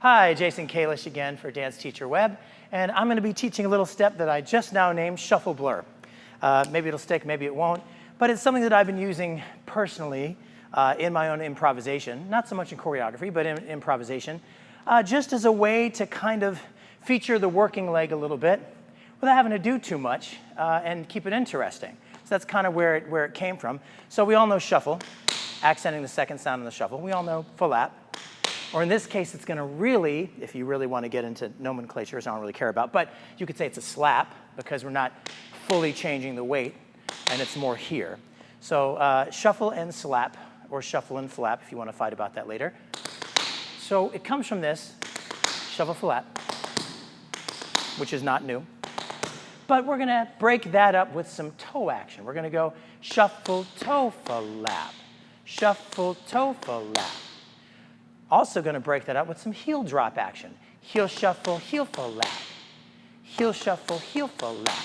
Hi, Jason Kalish again for Dance Teacher Web, and I'm going to be teaching a little step that I just now named Shuffle Blur. Maybe it'll stick, maybe it won't, but it's something that I've been using personally in my own improvisation, not so much in choreography, but in improvisation, just as a way to kind of feature the working leg a little bit without having to do too much and keep it interesting. So that's kind of where it came from. So we all know shuffle, accenting the second sound in the shuffle. We all know Flam. Or in this case, it's going to really, if you really want to get into nomenclatures I don't really care about, but you could say it's a slap because we're not fully changing the weight, and it's more here. So shuffle and slap, or shuffle and flap if you want to fight about that later. So it comes from this, shuffle flap, which is not new. But we're going to break that up with some toe action. We're going to go shuffle, toe, flap, shuffle, toe, flap. Also going to break that up with some heel drop action. Heel shuffle, heel flap. Heel shuffle, heel flap.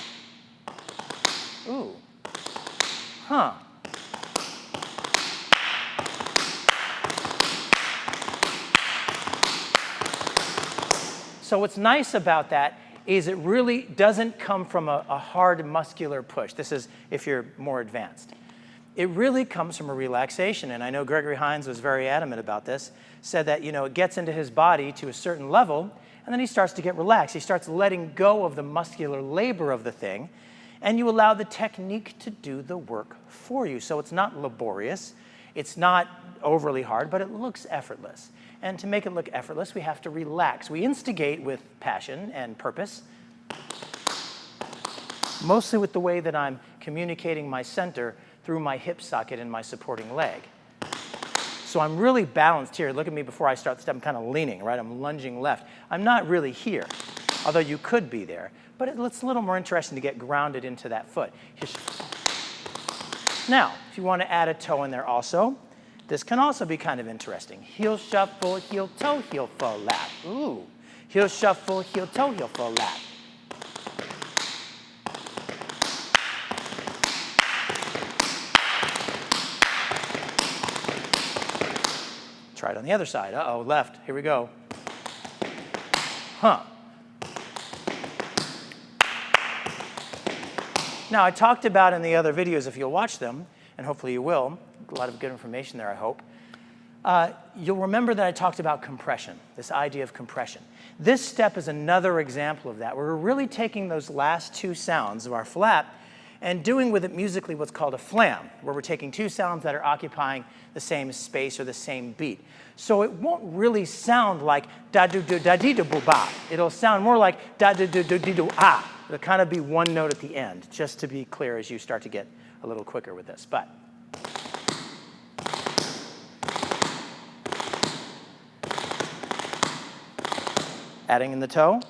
Ooh. Huh. So what's nice about that is it really doesn't come from a hard muscular push. This is if you're more advanced. It really comes from a relaxation, and I know Gregory Hines was very adamant about this, said that, it gets into his body to a certain level, and then he starts to get relaxed. He starts letting go of the muscular labor of the thing, and you allow the technique to do the work for you. So it's not laborious, it's not overly hard, but it looks effortless. And to make it look effortless, we have to relax. We instigate with passion and purpose, mostly with the way that I'm communicating my center through my hip socket and my supporting leg. So I'm really balanced here. Look at me before I start the step. I'm kind of leaning, right? I'm lunging left. I'm not really here, although you could be there. But it's a little more interesting to get grounded into that foot. Now, if you want to add a toe in there also, this can also be kind of interesting. Heel shuffle, heel toe, heel flap. Ooh. Heel shuffle, heel toe, heel flap. Try it on the other side. Uh-oh, left. Here we go. Huh. Now, I talked about in the other videos, if you'll watch them, and hopefully you will, a lot of good information there, I hope, you'll remember that I talked about compression, this idea of compression. This step is another example of that, where we're really taking those last two sounds of our flap and doing with it musically what's called a flam, where we're taking two sounds that are occupying the same space or the same beat. So it won't really sound like da-do-do-da-dee-do-boo-ba. It'll sound more like da-do-do-do-dee-do-ah. It'll kind of be one note at the end, just to be clear as you start to get a little quicker with this. But adding in the toe.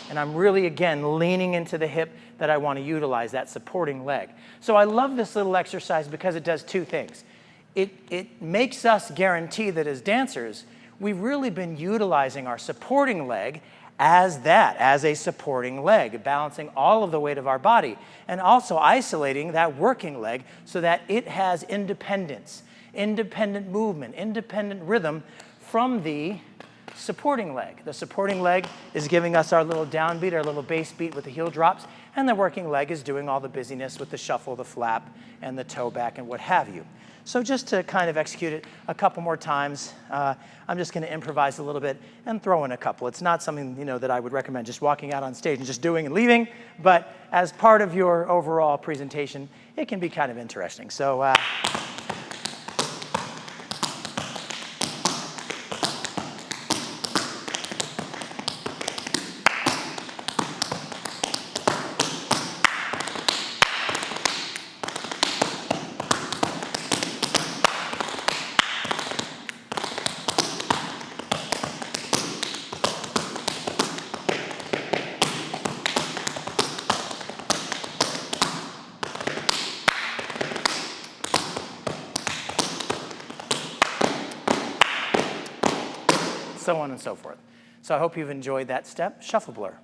And I'm really, again, leaning into the hip that I want to utilize, that supporting leg. So I love this little exercise because it does two things. It makes us guarantee that as dancers, we've really been utilizing our supporting leg as a supporting leg, balancing all of the weight of our body, and also isolating that working leg so that it has independence, independent movement, independent rhythm from the supporting leg. The supporting leg is giving us our little downbeat, our little bass beat with the heel drops, and the working leg is doing all the busyness with the shuffle, the flap, and the toe back, and what have you. So just to kind of execute it a couple more times, I'm just going to improvise a little bit and throw in a couple. It's not something that I would recommend just walking out on stage and just doing and leaving, but as part of your overall presentation, it can be kind of interesting. So. So on and so forth. So I hope you've enjoyed that step, Shuffle Blur.